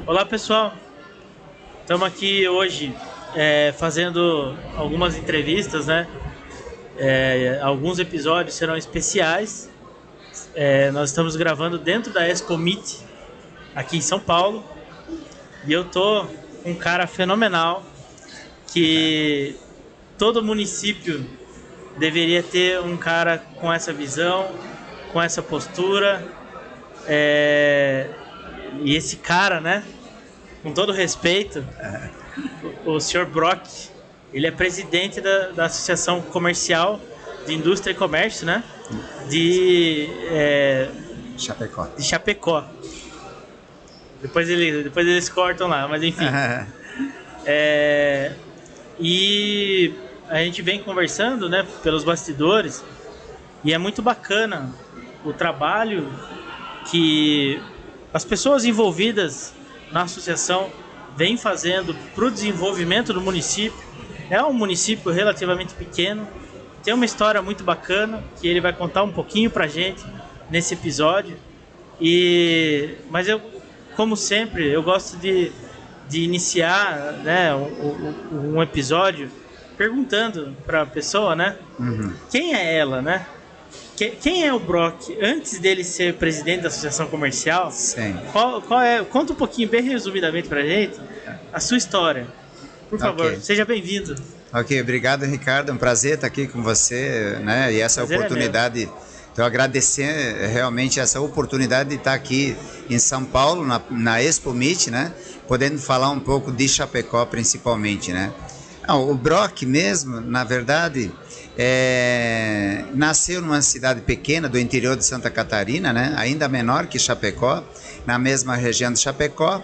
Olá pessoal, estamos aqui hoje fazendo algumas entrevistas, né? Alguns episódios serão especiais. Nós estamos gravando dentro da Expo Meet, aqui em São Paulo, e eu tô com um cara fenomenal que todo município deveria ter um cara com essa visão, com essa postura, e esse cara, né? Com todo respeito, o Sr. Brock, ele é presidente da Associação Comercial de Indústria e Comércio, né? De Chapecó. Depois eles cortam lá, mas enfim. E a gente vem conversando, né, pelos bastidores, e é muito bacana o trabalho que as pessoas envolvidas na associação vem fazendo para o desenvolvimento do município. É um município relativamente pequeno, tem uma história muito bacana que ele vai contar um pouquinho para a gente nesse episódio. Mas eu, como sempre, eu gosto de iniciar, né, um episódio perguntando para a pessoa, né, quem é ela, né? Quem é o Brock antes dele ser presidente da Associação Comercial? Sim. Conta um pouquinho, bem resumidamente pra gente, a sua história. Por favor, Okay. Seja bem-vindo. Ok, obrigado, Ricardo. É um prazer estar aqui com você, né? E essa oportunidade, então agradecer realmente essa oportunidade de estar aqui em São Paulo, na Expo Meet, né? Podendo falar um pouco de Chapecó principalmente, né? Não, o Brock mesmo, na verdade, nasceu numa cidade pequena do interior de Santa Catarina, né? Ainda menor que Chapecó, na mesma região de Chapecó.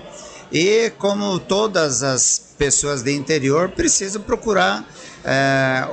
E como todas as pessoas de interior, precisam procurar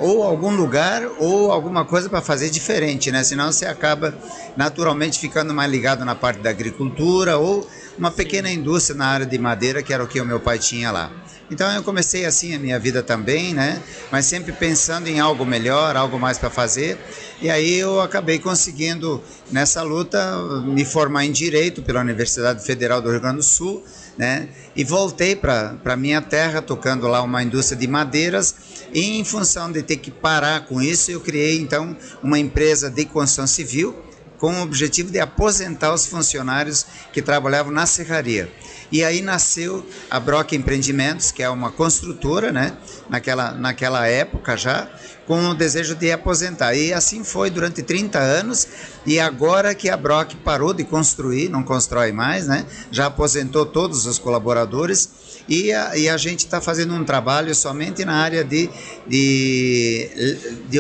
ou algum lugar ou alguma coisa para fazer diferente, né? Senão você acaba naturalmente ficando mais ligado na parte da agricultura ou uma pequena indústria na área de madeira, que era o que o meu pai tinha lá. Então eu comecei assim a minha vida também, né? Mas sempre pensando em algo melhor, algo mais para fazer. E aí eu acabei conseguindo, nessa luta, me formar em Direito pela Universidade Federal do Rio Grande do Sul, né? E voltei para minha terra, tocando lá uma indústria de madeiras. E em função de ter que parar com isso, eu criei então uma empresa de construção civil, com o objetivo de aposentar os funcionários que trabalhavam na serraria. E aí nasceu a Brock Empreendimentos, que é uma construtora, né? Naquela época já, com o desejo de aposentar. E assim foi durante 30 anos, e agora que a Brock parou de construir, não constrói mais, né? Já aposentou todos os colaboradores, e a gente está fazendo um trabalho somente na área de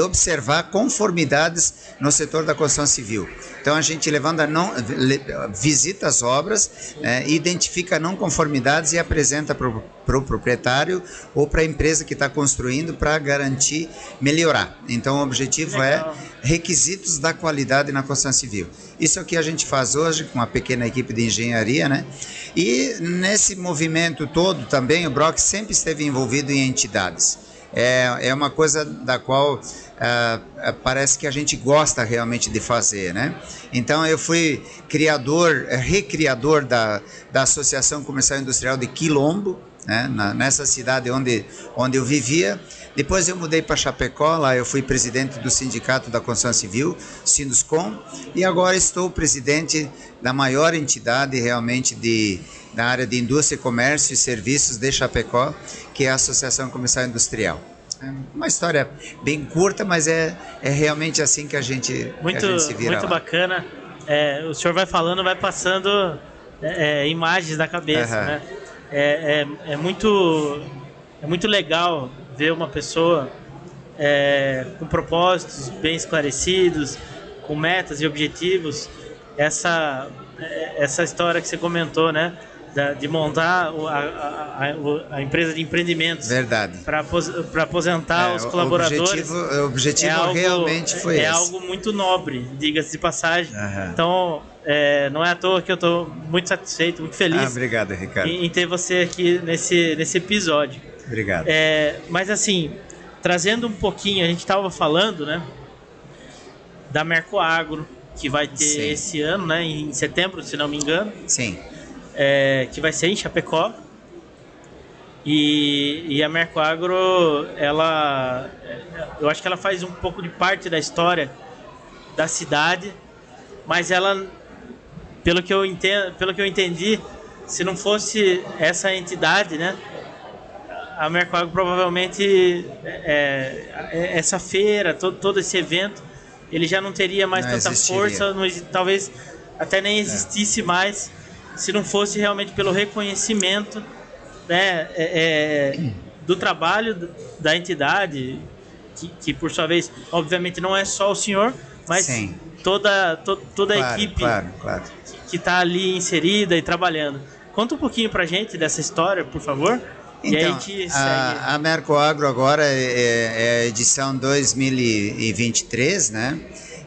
observar conformidades no setor da construção civil. Então a gente visita as obras, identifica não conformidades e apresenta para o proprietário ou para a empresa que está construindo para garantir melhorar. Então o objetivo é requisitos da qualidade na construção civil. Isso é o que a gente faz hoje com uma pequena equipe de engenharia, né? E nesse movimento todo também o Brock sempre esteve envolvido em entidades. É uma coisa da qual parece que a gente gosta realmente de fazer, né? Então eu fui recriador da Associação Comercial e Industrial de Quilombo, né? Nessa cidade onde eu vivia. Depois eu mudei para Chapecó, lá eu fui presidente do Sindicato da Construção Civil, Sinduscom, e agora estou presidente da maior entidade realmente na área de indústria, comércio e serviços de Chapecó, que é a Associação Comercial Industrial. É uma história bem curta, mas é realmente assim que a gente se vira. Muito lá. Bacana. O senhor vai falando, vai passando imagens na cabeça, né? É muito legal ver uma pessoa com propósitos bem esclarecidos, com metas e objetivos. Essa história que você comentou, né? De montar a empresa de empreendimentos. Verdade. Para aposentar os colaboradores. O objetivo realmente foi esse. É algo muito nobre, diga-se de passagem. Então, não é à toa que eu estou muito satisfeito, muito feliz. Obrigado, Ricardo. Em ter você aqui nesse episódio. Obrigado. Mas assim, trazendo um pouquinho, a gente estava falando, né, da Mercoagro, que vai ter esse ano, né, em setembro, se não me engano. Sim. que vai ser em Chapecó. E a Mercoagro, eu acho que ela faz um pouco de parte da história da cidade, mas ela, pelo que eu entendi, se não fosse essa entidade, né, a Mercoagro provavelmente essa feira, todo esse evento, ele já não teria mais tanta força, talvez até nem existisse mais, se não fosse realmente pelo reconhecimento, né, do trabalho da entidade, que por sua vez, obviamente não é só o senhor, mas sim, toda a equipe que está ali inserida e trabalhando. Conta um pouquinho pra gente dessa história, por favor. Então, e aí a gente segue. A Mercoagro agora é a edição 2023, né?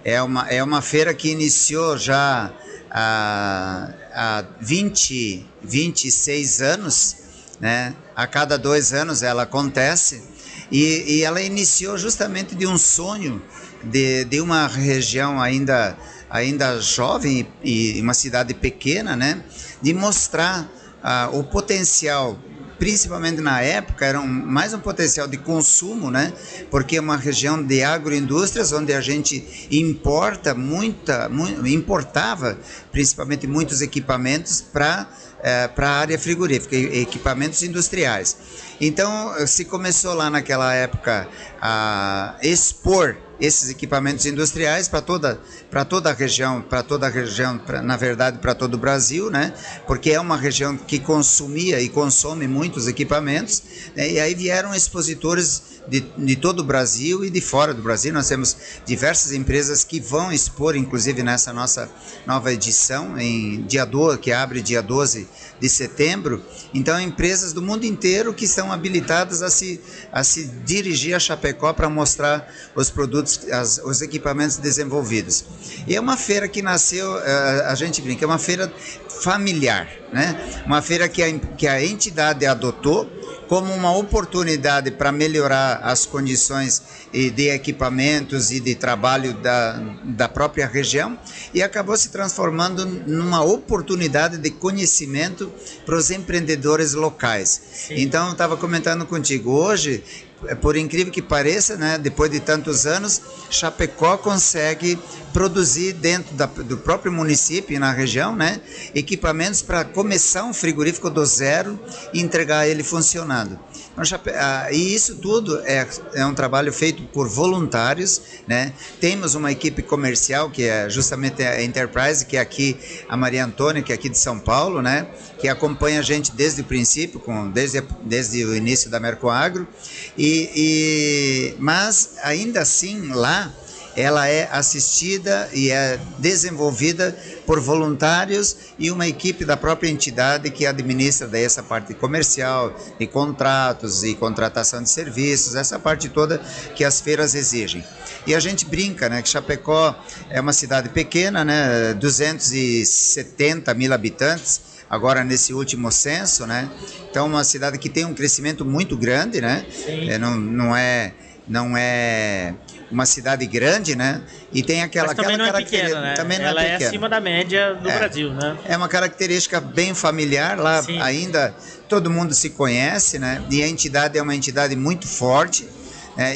É uma feira que iniciou já há 26 anos, né? A cada 2 anos ela acontece, e ela iniciou justamente de um sonho de uma região ainda jovem e uma cidade pequena, né? De mostrar o potencial, principalmente na época, era mais um potencial de consumo, né? Porque é uma região de agroindústrias onde a gente importava principalmente muitos equipamentos para a área frigorífica, equipamentos industriais. Então se começou lá naquela época a expor esses equipamentos industriais para toda a região, na verdade para todo o Brasil, né? Porque é uma região que consumia e consome muitos equipamentos, né? E aí vieram expositores de todo o Brasil e de fora do Brasil. Nós temos diversas empresas que vão expor, inclusive nessa nossa nova edição, que abre dia 12 de setembro. Então, empresas do mundo inteiro que estão habilitadas a se dirigir a Chapecó para mostrar os produtos, os equipamentos desenvolvidos. E é uma feira que nasceu, a gente brinca, é uma feira familiar, né? Uma feira que a entidade adotou como uma oportunidade para melhorar as condições de equipamentos e de trabalho da própria região, e acabou se transformando numa oportunidade de conhecimento para os empreendedores locais. Sim. Então, eu estava comentando contigo, hoje, por incrível que pareça, né, depois de tantos anos, Chapecó consegue produzir dentro do próprio município e na região, né, equipamentos para começar um frigorífico do zero e entregar ele funcionando. E isso tudo é um trabalho feito por voluntários, né? Temos uma equipe comercial que é justamente a Enterprise, que é aqui a Maria Antônia, que é aqui de São Paulo, né? Que acompanha a gente desde o princípio, desde o início da Mercoagro, mas ainda assim lá ela é assistida e é desenvolvida por voluntários e uma equipe da própria entidade que administra daí essa parte comercial, de contratos e contratação de serviços, essa parte toda que as feiras exigem. E a gente brinca, né, que Chapecó é uma cidade pequena, né, 270 mil habitantes, agora nesse último censo, né? Então uma cidade que tem um crescimento muito grande, né? Não é uma cidade grande, né? E tem aquela não é pequena, né? Também não ela é pequena. Acima da média do Brasil, né? É uma característica bem familiar, lá sim. Ainda todo mundo se conhece, né? E a entidade é uma entidade muito forte,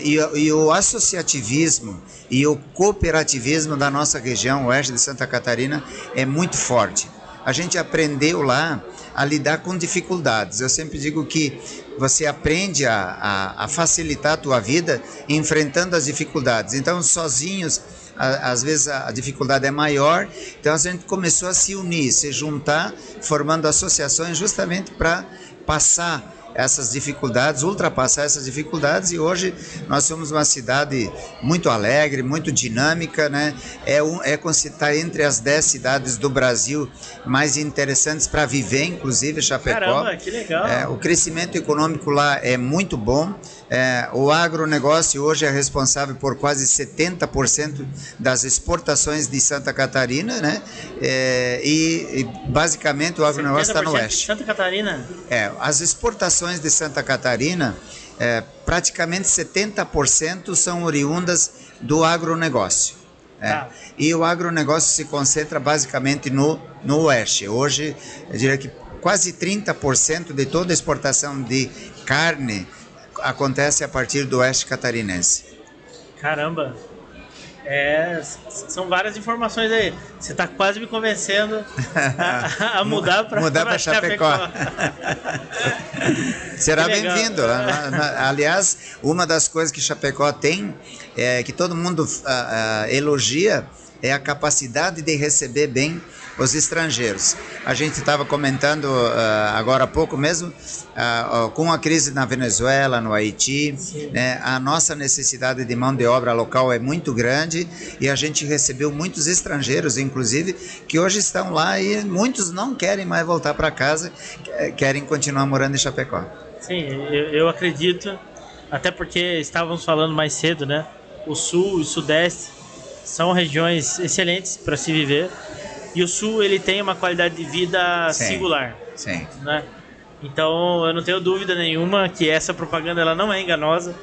e o associativismo e o cooperativismo da nossa região, oeste de Santa Catarina, é muito forte. A gente aprendeu lá a lidar com dificuldades. Eu sempre digo que você aprende a facilitar a tua vida enfrentando as dificuldades. Então, sozinhos, às vezes a dificuldade é maior. Então, a gente começou a se unir, se juntar, formando associações justamente para ultrapassar essas dificuldades, e hoje nós somos uma cidade muito alegre, muito dinâmica, né? Está entre as 10 cidades do Brasil mais interessantes para viver, inclusive Chapecó. Caramba, que legal! O crescimento econômico lá é muito bom. O agronegócio hoje é responsável por quase 70% das exportações de Santa Catarina, né? E basicamente o agronegócio está no oeste. Santa Catarina? As exportações de Santa Catarina, praticamente 70% são oriundas do agronegócio. Tá. E o agronegócio se concentra basicamente no oeste. Hoje, eu diria que quase 30% de toda a exportação de carne acontece a partir do oeste catarinense. Caramba! São várias informações aí. Você está quase me convencendo a mudar para Chapecó. Será bem-vindo. Aliás, uma das coisas que Chapecó tem, que todo mundo elogia, é a capacidade de receber bem os estrangeiros. A gente estava comentando agora há pouco mesmo, com a crise na Venezuela, no Haiti, né, a nossa necessidade de mão de obra local é muito grande e a gente recebeu muitos estrangeiros, inclusive, que hoje estão lá e muitos não querem mais voltar para casa, querem continuar morando em Chapecó. Sim, eu acredito, até porque estávamos falando mais cedo, né? O Sul e o Sudeste são regiões excelentes para se viver. E o Sul, ele tem uma qualidade de vida singular. Sim. Né? Então, eu não tenho dúvida nenhuma que essa propaganda ela não é enganosa.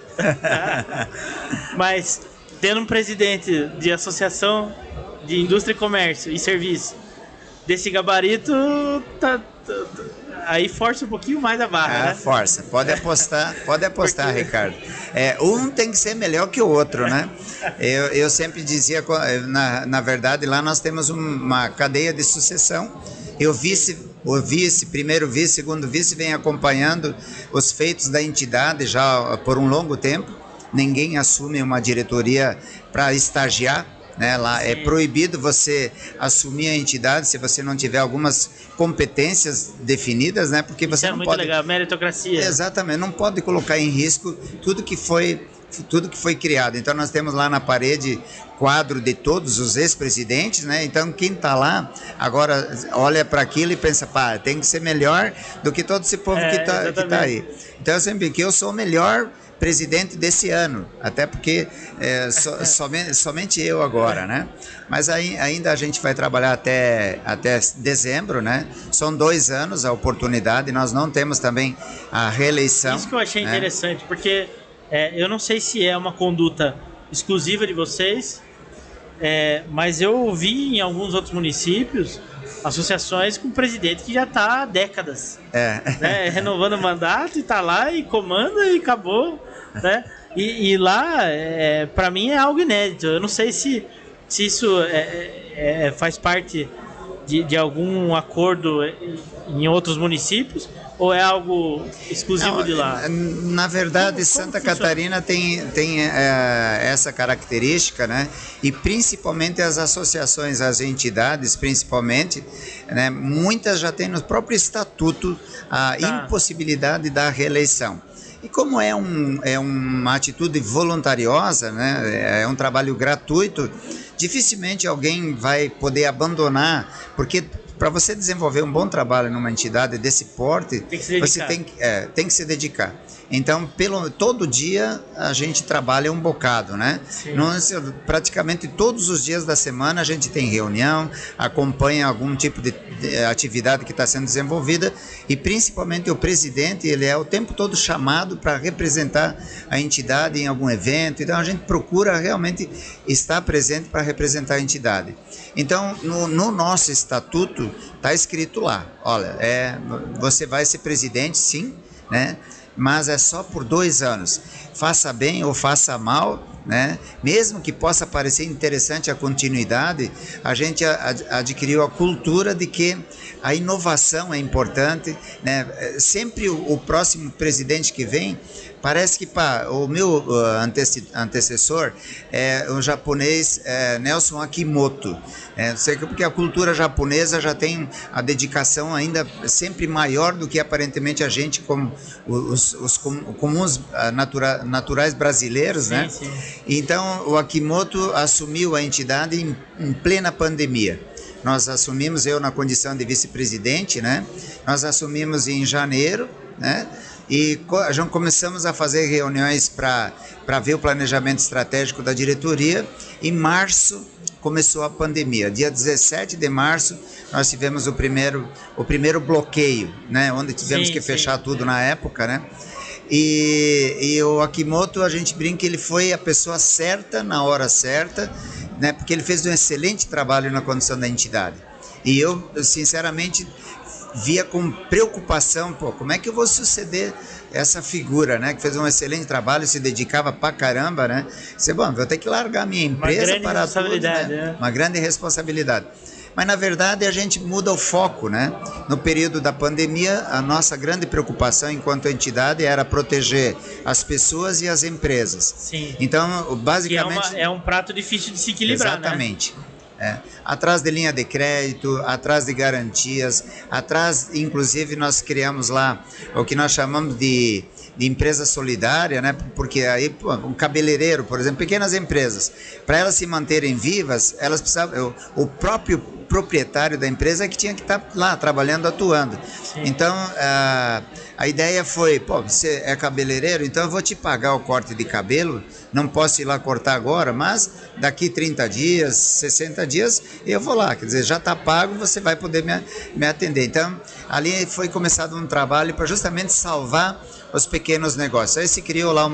Mas, tendo um presidente de associação de indústria e comércio e serviço desse gabarito, aí força um pouquinho mais a barra, né? Força. Pode apostar, porque... Ricardo. Um tem que ser melhor que o outro, né? Eu sempre dizia, na verdade, lá nós temos uma cadeia de sucessão. O vice, primeiro vice, segundo vice, vem acompanhando os feitos da entidade já por um longo tempo. Ninguém assume uma diretoria para estagiar. Né, lá é proibido você assumir a entidade se você não tiver algumas competências definidas, né? Porque você não muito pode... legal, meritocracia. Exatamente, não pode colocar em risco tudo que foi criado. Então nós temos lá na parede quadro de todos os ex-presidentes, né? Então quem está lá agora olha para aquilo e pensa, pá, tem que ser melhor do que todo esse povo que tá aí. Então eu sempre digo que eu sou o melhor presidente desse ano, até porque somente eu agora, né? Mas ainda a gente vai trabalhar até dezembro, né? São 2 anos a oportunidade, nós não temos também a reeleição. Isso que eu achei interessante, porque eu não sei se é uma conduta exclusiva de vocês, mas eu vi em alguns outros municípios associações com presidente que já está há décadas, né, renovando o mandato e está lá e comanda e acabou, né? E lá, para mim, é algo inédito. Eu não sei se isso faz parte de algum acordo em outros municípios ou é algo exclusivo de lá? Na verdade, Santa Catarina tem essa característica, né? E principalmente as associações, as entidades, principalmente, né? Muitas já têm no próprio estatuto a impossibilidade da reeleição. E como é uma atitude voluntariosa, né? É um trabalho gratuito, dificilmente alguém vai poder abandonar, porque para você desenvolver um bom trabalho numa entidade desse porte, você tem que se dedicar. Então, todo dia a gente trabalha um bocado, né? Praticamente todos os dias da semana a gente tem reunião, acompanha algum tipo de atividade que está sendo desenvolvida e principalmente o presidente, ele é o tempo todo chamado para representar a entidade em algum evento, então a gente procura realmente estar presente para representar a entidade. Então, no nosso estatuto está escrito lá, olha, você vai ser presidente, sim, né? Mas é só por 2 anos. Faça bem ou faça mal, né? Mesmo que possa parecer interessante a continuidade, a gente adquiriu a cultura de que a inovação é importante, né? Sempre o próximo presidente que vem, parece que o meu antecessor é o japonês Nelson Akimoto. Sei que porque a cultura japonesa já tem a dedicação ainda sempre maior do que aparentemente a gente, como os comuns naturais brasileiros, né? Sim. Então o Akimoto assumiu a entidade em plena pandemia. Nós assumimos, eu na condição de vice-presidente, né? Nós assumimos em janeiro, né? E já começamos a fazer reuniões para ver o planejamento estratégico da diretoria. Em março começou a pandemia. Dia 17 de março nós tivemos o primeiro bloqueio, né? Onde tivemos que fechar tudo na época, né? E o Akimoto, a gente brinca que ele foi a pessoa certa na hora certa, né? Porque ele fez um excelente trabalho na condução da entidade. E eu, sinceramente, via com preocupação, como é que eu vou suceder essa figura, né? Que fez um excelente trabalho, se dedicava pra caramba, né? Bom, vou ter que largar a minha empresa para tudo, né? Uma grande responsabilidade. Mas, na verdade, a gente muda o foco, né? No período da pandemia, a nossa grande preocupação enquanto entidade era proteger as pessoas e as empresas. Sim. Então, basicamente... É um prato difícil de se equilibrar, exatamente. Né? Atrás de linha de crédito, atrás de garantias, atrás, inclusive, nós criamos lá o que nós chamamos de empresa solidária, né? Porque aí um cabeleireiro, por exemplo, pequenas empresas, para elas se manterem vivas, elas precisavam, o próprio proprietário da empresa é que tinha que estar lá trabalhando, atuando. Sim. Então a ideia foi, você é cabeleireiro, então eu vou te pagar o corte de cabelo, não posso ir lá cortar agora, mas daqui 30 dias, 60 dias, eu vou lá, quer dizer, já está pago, você vai poder me atender. Então, ali foi começado um trabalho para justamente salvar os pequenos negócios. Aí se criou lá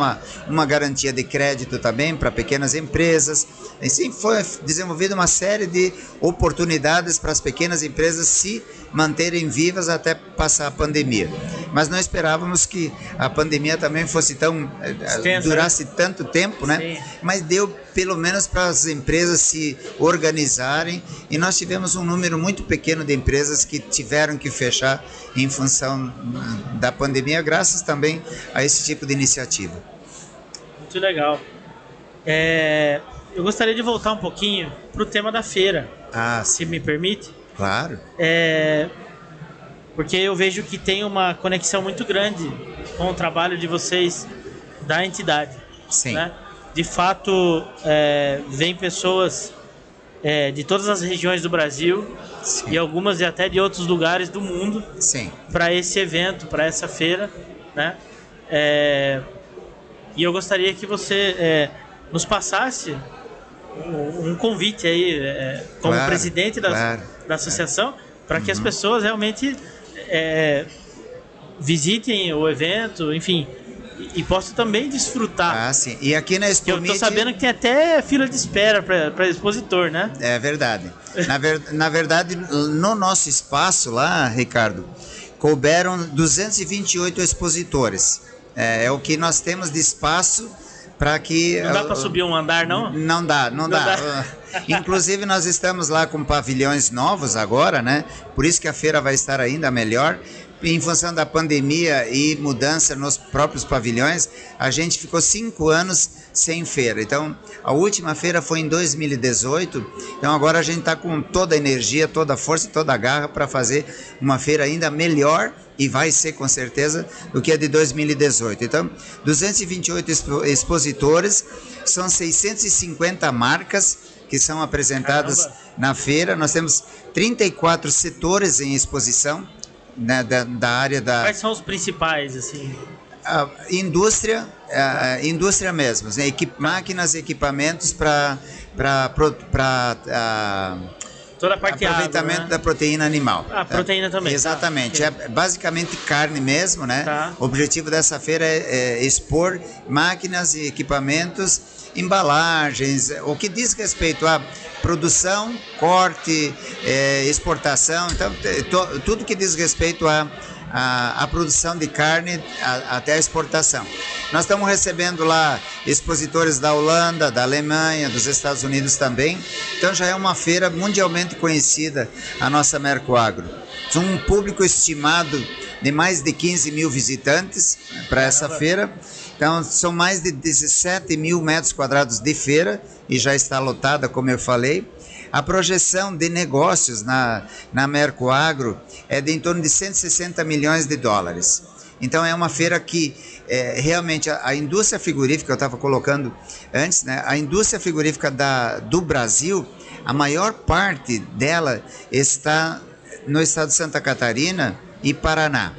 uma garantia de crédito também para pequenas empresas. Assim foi desenvolvida uma série de oportunidades para as pequenas empresas se manterem vivas até passar a pandemia. Mas não esperávamos que a pandemia também fosse tão extensa, durasse tanto tempo, né? Sim. Mas deu pelo menos para as empresas se organizarem, e nós tivemos um número muito pequeno de empresas que tiveram que fechar em função da pandemia, graças também a esse tipo de iniciativa. Muito legal. Eu gostaria de voltar um pouquinho para o tema da feira, se me permite. Claro. Porque eu vejo que tem uma conexão muito grande com o trabalho de vocês da entidade. Sim. Né? De fato, vem pessoas de todas as regiões do Brasil. Sim. E algumas até de outros lugares do mundo. Sim. Para esse evento, para essa feira, né? E eu gostaria que você nos passasse um convite aí, como presidente da associação, para que as pessoas realmente visitem o evento, enfim, e possam também desfrutar. Sim. E aqui na Expo Meet... Eu estou sabendo que tem até fila de espera para expositor, né? É verdade. Na verdade, no nosso espaço lá, Ricardo, couberam 228 expositores. É o que nós temos de espaço para que... Não dá para subir um andar, não? Não dá. Inclusive, nós estamos lá com pavilhões novos agora, né? Por isso que a feira vai estar ainda melhor. Em função da pandemia e mudança nos próprios pavilhões, a gente ficou 5 anos sem feira. Então, a última feira foi em 2018. Então, agora a gente está com toda a energia, toda a força e toda a garra para fazer uma feira ainda melhor, e vai ser com certeza, do que a de 2018. Então, 228 expositores, são 650 marcas que são apresentadas na feira. Nós temos 34 setores em exposição, né, da área da... Quais são os principais, assim? Indústria mesmo, né? Máquinas e equipamentos para toda a parte aproveitamento água, né? Da proteína animal. Proteína também. Exatamente, basicamente carne mesmo, né? Tá. O objetivo dessa feira é expor máquinas e equipamentos, embalagens, o que diz respeito a produção, corte, exportação, então tudo que diz respeito a produção de carne até a exportação. Nós estamos recebendo lá expositores da Holanda, da Alemanha, dos Estados Unidos também. Então já é uma feira mundialmente conhecida, a nossa Mercoagro. Um público estimado de mais de 15 mil visitantes para essa feira. Então são mais de 17 mil metros quadrados de feira e já está lotada, como eu falei. A projeção de negócios na Mercoagro é de em torno de 160 milhões de dólares. Então é uma feira que realmente a indústria frigorífica, eu estava colocando antes, né, a indústria frigorífica do Brasil, a maior parte dela está no estado de Santa Catarina e Paraná.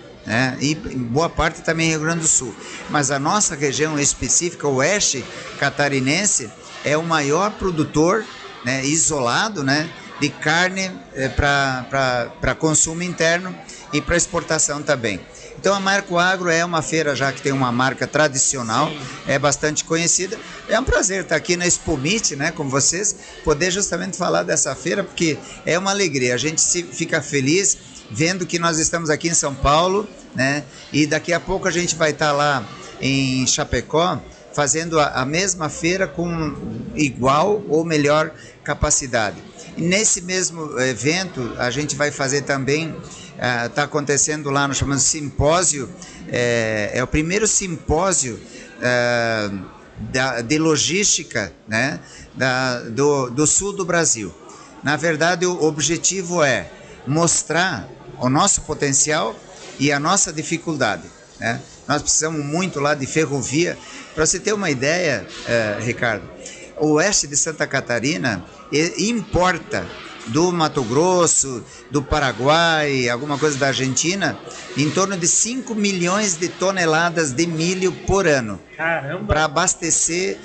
E boa parte também Rio Grande do Sul. Mas a nossa região específica, o oeste catarinense, é o maior produtor, né, isolado, né, de carne para consumo interno e para exportação também. Então a Marco Agro é uma feira já que tem uma marca tradicional, sim, é bastante conhecida. É um prazer estar aqui na Expomit, né, com vocês, poder justamente falar dessa feira, porque é uma alegria. A gente fica feliz vendo que nós estamos aqui em São Paulo, né, e daqui a pouco a gente vai estar lá em Chapecó, fazendo a mesma feira com igual ou melhor capacidade. E nesse mesmo evento, a gente vai fazer também, está acontecendo lá, nós chamamos de simpósio, é o primeiro simpósio de logística, né, do sul do Brasil. Na verdade, o objetivo é mostrar o nosso potencial e a nossa dificuldade, né? Nós precisamos muito lá de ferrovia. Para você ter uma ideia, Ricardo, o oeste de Santa Catarina importa do Mato Grosso, do Paraguai, alguma coisa da Argentina, em torno de 5 milhões de toneladas de milho por ano. Caramba! Para abastecer,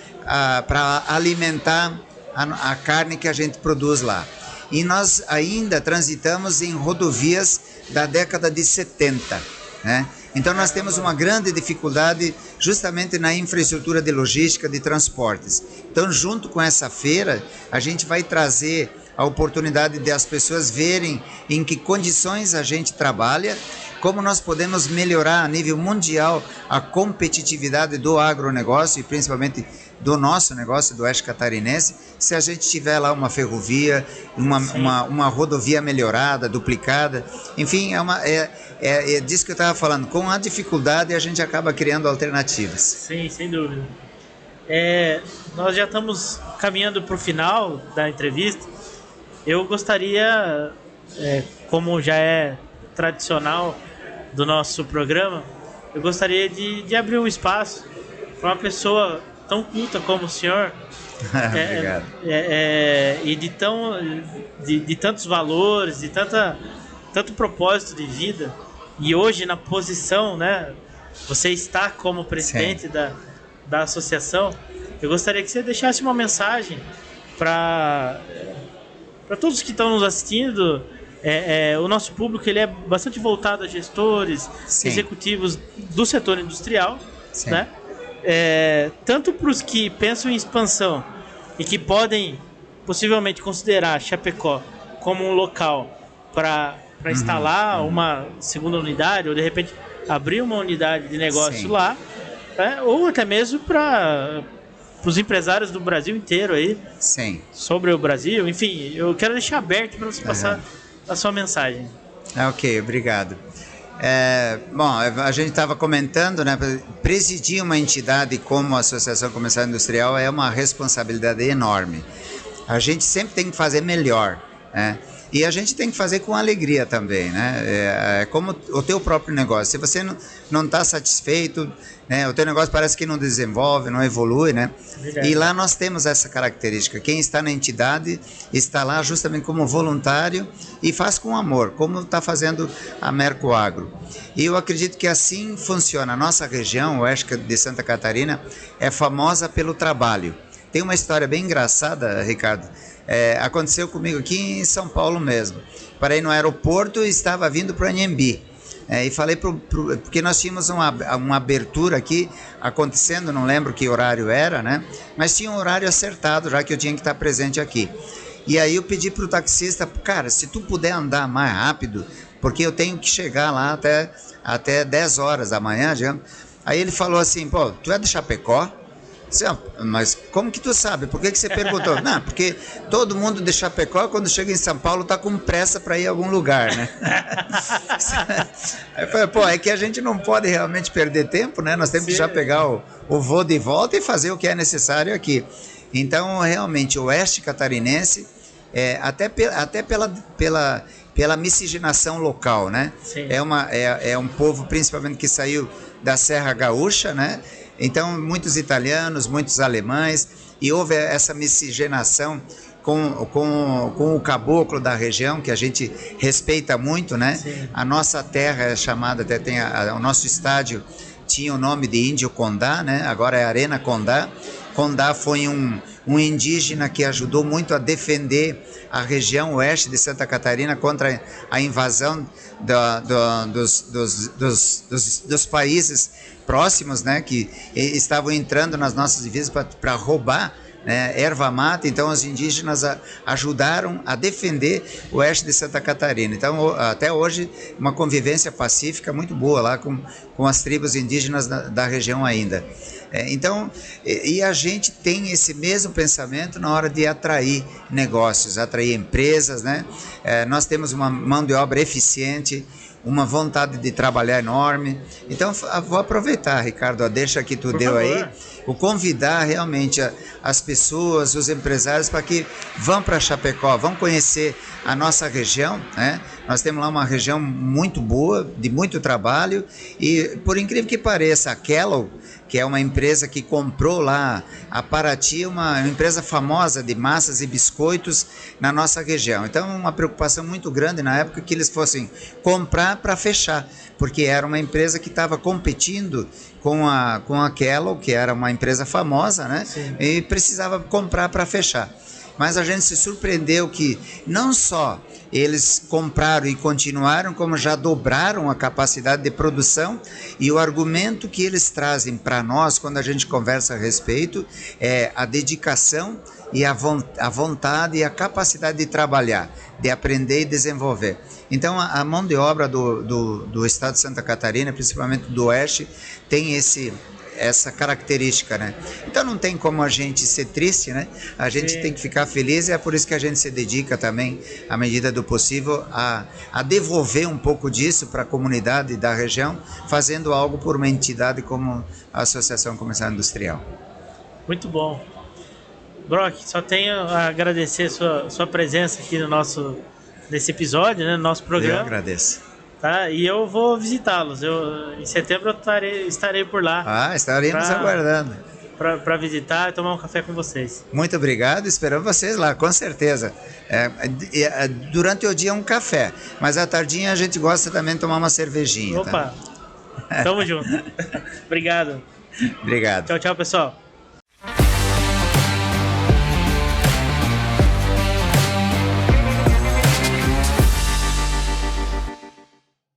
para alimentar a carne que a gente produz lá. E nós ainda transitamos em rodovias da década de 70, né? Então nós temos uma grande dificuldade justamente na infraestrutura de logística de transportes. Então, junto com essa feira, a gente vai trazer a oportunidade de as pessoas verem em que condições a gente trabalha, como nós podemos melhorar a nível mundial a competitividade do agronegócio e principalmente do nosso negócio, do oeste catarinense, se a gente tiver lá uma ferrovia, uma rodovia melhorada, duplicada, enfim, é disso que eu estava falando. Com a dificuldade a gente acaba criando alternativas. Sim, sem dúvida. Nós já estamos caminhando para o final da entrevista. Eu gostaria, como já é tradicional do nosso programa, eu gostaria de abrir um espaço para uma pessoa tão culta como o senhor, obrigado. E de tantos valores, de tanto propósito de vida, e hoje na posição, né, você está como presidente da associação. Eu gostaria que você deixasse uma mensagem para todos que estão nos assistindo. O nosso público ele é bastante voltado a gestores, sim, executivos do setor industrial, sim, né? Tanto para os que pensam em expansão e que podem possivelmente considerar Chapecó como um local para instalar uma segunda unidade, ou de repente abrir uma unidade de negócio, sim, lá, ou até mesmo para os empresários do Brasil inteiro aí, sim, sobre o Brasil. Enfim, eu quero deixar aberto para você passar a sua mensagem. Ok, obrigado. Bom, a gente estava comentando, né, presidir uma entidade como a Associação Comercial Industrial é uma responsabilidade enorme. A gente sempre tem que fazer melhor, né? E a gente tem que fazer com alegria também, né? É como o teu próprio negócio. Se você não está satisfeito, né, o teu negócio parece que não desenvolve, não evolui, né? E lá nós temos essa característica. Quem está na entidade está lá justamente como voluntário e faz com amor, como está fazendo a Merco Agro. E eu acredito que assim funciona. A nossa região, o oeste de Santa Catarina, é famosa pelo trabalho. Tem uma história bem engraçada, Ricardo. Aconteceu comigo aqui em São Paulo mesmo. Parei no aeroporto e estava vindo para o Anhembi. E falei porque nós tínhamos uma abertura aqui acontecendo, não lembro que horário era, né? Mas tinha um horário acertado já que eu tinha que estar presente aqui. E aí eu pedi para o taxista, cara, se tu puder andar mais rápido, porque eu tenho que chegar lá até 10 horas da manhã, digamos. Aí ele falou assim, pô, tu é de Chapecó? Mas como que tu sabe? Por que você perguntou? Não, porque todo mundo de Chapecó, quando chega em São Paulo, tá com pressa para ir a algum lugar, né? Aí eu falei, pô, é que a gente não pode realmente perder tempo, né? Nós temos que já pegar o voo de volta e fazer o que é necessário aqui. Então, realmente, o oeste catarinense, até pela miscigenação local, né? É um povo, principalmente, que saiu da Serra Gaúcha, né? Então, muitos italianos, muitos alemães, e houve essa miscigenação com o caboclo da região, que a gente respeita muito, né? Sim. A nossa terra é chamada, até tem o nosso estádio tinha o nome de Índio Condá, né? Agora é Arena Condá. Condá foi um um indígena que ajudou muito a defender a região oeste de Santa Catarina contra a invasão dos países próximos, né, que estavam entrando nas nossas divisas para roubar, né, erva mata. Então os indígenas ajudaram a defender o oeste de Santa Catarina. Então até hoje uma convivência pacífica muito boa lá com as tribos indígenas da região ainda. Então, e a gente tem esse mesmo pensamento na hora de atrair negócios, atrair empresas, né? Nós temos uma mão de obra eficiente, uma vontade de trabalhar enorme. Então, vou aproveitar, Ricardo, a deixa que tu deu aí, vou convidar realmente as pessoas, os empresários, para que vão para Chapecó, vão conhecer a nossa região, né? Nós temos lá uma região muito boa, de muito trabalho, e por incrível que pareça, a Kellogg, que é uma empresa que comprou lá a Paraty, uma empresa famosa de massas e biscoitos na nossa região. Então, uma preocupação muito grande na época que eles fossem comprar para fechar, porque era uma empresa que estava competindo com a Kellogg, que era uma empresa famosa, né? Sim. E precisava comprar para fechar. Mas a gente se surpreendeu que não só eles compraram e continuaram, como já dobraram a capacidade de produção, e o argumento que eles trazem para nós, quando a gente conversa a respeito, é a dedicação e a vontade e a capacidade de trabalhar, de aprender e desenvolver. Então a mão de obra do estado de Santa Catarina, principalmente do oeste, tem essa característica, né? Então não tem como a gente ser triste, né? A gente tem que ficar feliz, e é por isso que a gente se dedica também, à medida do possível, a devolver um pouco disso para a comunidade da região, fazendo algo por uma entidade como a Associação Comercial Industrial. Muito bom. Brock, só tenho a agradecer sua presença aqui nesse episódio, né, no nosso programa. Eu agradeço. Tá? E eu vou visitá-los. Em setembro eu estarei por lá. Estaremos aguardando. Para visitar e tomar um café com vocês. Muito obrigado, esperamos vocês lá, com certeza. Durante o dia um café, mas à tardinha a gente gosta também de tomar uma cervejinha. Opa, tamo junto. Obrigado. Obrigado. Tchau, tchau, pessoal.